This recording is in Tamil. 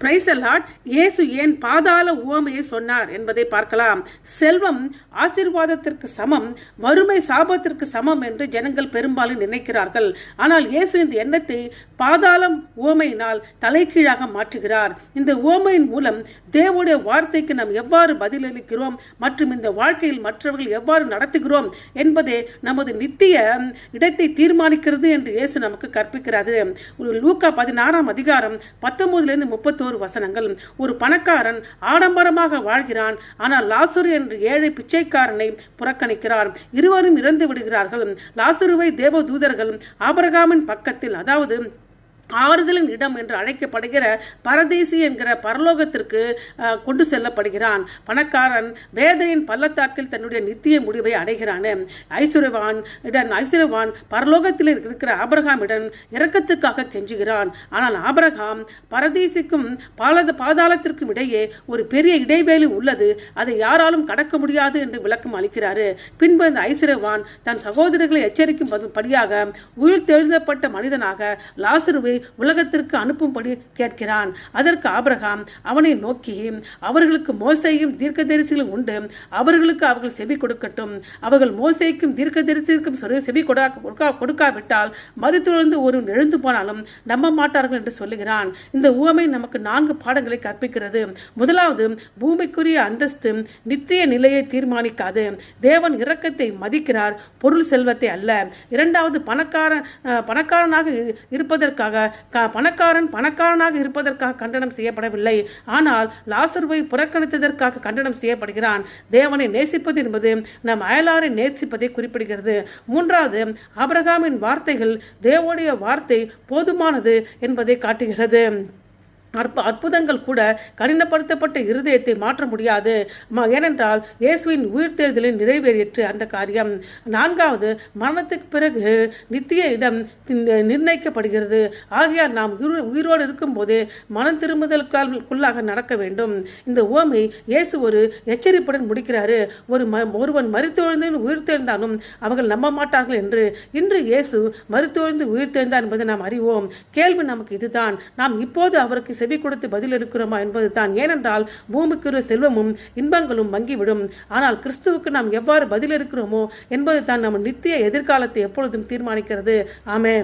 Praise the Lord. இயேசு ஏன் பாதாள உவமையை சொன்னார் என்பதை பார்க்கலாம். செல்வம் ஆசீர்வாதத்திற்கு சமம், வறுமை சாபத்திற்கு சமம் என்று ஜனங்கள் பெரும்பாலும் நினைக்கிறார்கள். ஆனால் இயேசு இந்த எண்ணத்தை பாதாளம் உவமையினால் தலைகீழாக மாற்றுகிறார். இந்த உவமையின் மூலம் தேவனுடைய வார்த்தைக்கு நாம் எவ்வாறு பதிலளிக்கிறோம் மற்றும் இந்த வாழ்க்கையில் மற்றவர்கள் எவ்வாறு நடத்துகிறோம் என்பதே நமது நித்திய இடத்தை தீர்மானிக்கிறது என்று இயேசு நமக்கு கற்பிக்கிறார். லூக்கா 16 அதிகாரம் 19-31 வசனங்கள். ஒரு பணக்காரன் ஆடம்பரமாக வாழ்கிறான், ஆனால் லாசரு என்ற ஏழை பிச்சைக்காரனை புறக்கணிக்கிறார். இருவரும் இறந்து விடுகிறார்கள். லாசருவை தேவதூதர்கள் ஆபிரகாமின் பக்கத்தில், அதாவது ஆறுதலின் இடம் என்று அழைக்கப்படுகிற பரதேசி என்கிற பரலோகத்திற்கு கொண்டு செல்லப்படுகிறான். பணக்காரன் வேதனையின் பள்ளத்தாக்கில் தன்னுடைய நித்திய முடிவை அடைகிறான். ஐஸ்வர்யவான் பரலோகத்தில் இருக்கிற ஆபிரகாமிடம் இரக்கத்துக்காக கெஞ்சுகிறான். ஆனால் ஆபிரகாம் பரதேசிக்கும் பாதாளத்திற்கும் இடையே ஒரு பெரிய இடைவேளை உள்ளது, அதை யாராலும் கடக்க முடியாது என்று விளக்கம் அளிக்கிறாரு. பின்பு அந்த ஐஸ்வர்யவான் தன் சகோதரர்களை எச்சரிக்கும் படியாக உயிர் தெழுதப்பட்ட மனிதனாக லாசருவை உலகத்திற்கு அனுப்பும்படி கேட்கிறான். அதற்கு ஆபிரகாம் அவனை நோக்கி, அவர்களுக்கு மோசேயும் தீர்க்கதரிசிகளும் உண்டு, அவர்களுக்கு அவர்கள் செவி கொடுக்கட்டும். அவர்கள் மோசேக்கும் தீர்க்கதரிசிக்கும் செவி கொடுக்காவிட்டால் மரித்தெழுந்து ஒரு எழுந்து போனாலும் நம்ப மாட்டார்கள் என்று சொல்லுகிறான். இந்த உவமை நமக்கு 4 பாடங்களை கற்பிக்கிறது. முதலாவது, பூமிக்குரிய அந்தஸ்து நித்திய நிலையை தீர்மானிக்காது. தேவன் இரக்கத்தை மதிக்கிறார், பொருள் செல்வத்தை அல்ல. இரண்டாவது, பணக்காரனாக இருப்பதற்காக பணக்காரனாக இருப்பதற்காக கண்டனம் செய்யப்படவில்லை, ஆனால் லாசருவை புறக்கணித்ததற்காக கண்டனம் செய்யப்படுகிறான். தேவனை நேசிப்பது என்பது நம் அயலாரை நேசிப்பதை குறிப்பிடுகிறது. மூன்றாவது, ஆபிரகாமின் வார்த்தைகள் தேவனுடைய வார்த்தை போதுமானது என்பதை காட்டுகிறது. அற்புதங்கள் கூட கடினப்படுத்தப்பட்ட இருதயத்தை மாற்ற முடியாது, ஏனென்றால் இயேசுவின் உயிர்த்தெழுதலில் நிறைவேறிற்று அந்த காரியம். நான்காவது, மரணத்துக்கு பிறகு நித்திய இடம் நிர்ணயிக்கப்படுகிறது. ஆகையால் நாம் உயிரோடு இருக்கும் போது மனம் திரும்புதலுக்குள்ளாக நடக்க வேண்டும். இந்த உவமை இயேசு ஒரு எச்சரிப்புடன் முடிக்கிறாரு. ஒருவன் மரித்தெழுந்து உயிர்த்தெழுந்தாலும் அவர்கள் நம்ப மாட்டார்கள் என்று. இன்று இயேசு மரித்தெழுந்து உயிர்த்தெழுந்தார் என்பதை நாம் அறிவோம். கேள்வி நமக்கு இதுதான், நாம் இப்போது அவருக்கு செவி கொடுத்து பதில் இருக்கிறோமா என்பது தான். ஏனென்றால் பூமிக்கு செல்வமும் இன்பங்களும் மங்கிவிடும், ஆனால் கிறிஸ்துவுக்கு நாம் எவ்வாறு பதில் இருக்கிறோமோ என்பது தான் நம் நித்திய எதிர்காலத்தை எப்பொழுதும் தீர்மானிக்கிறது. ஆமென்.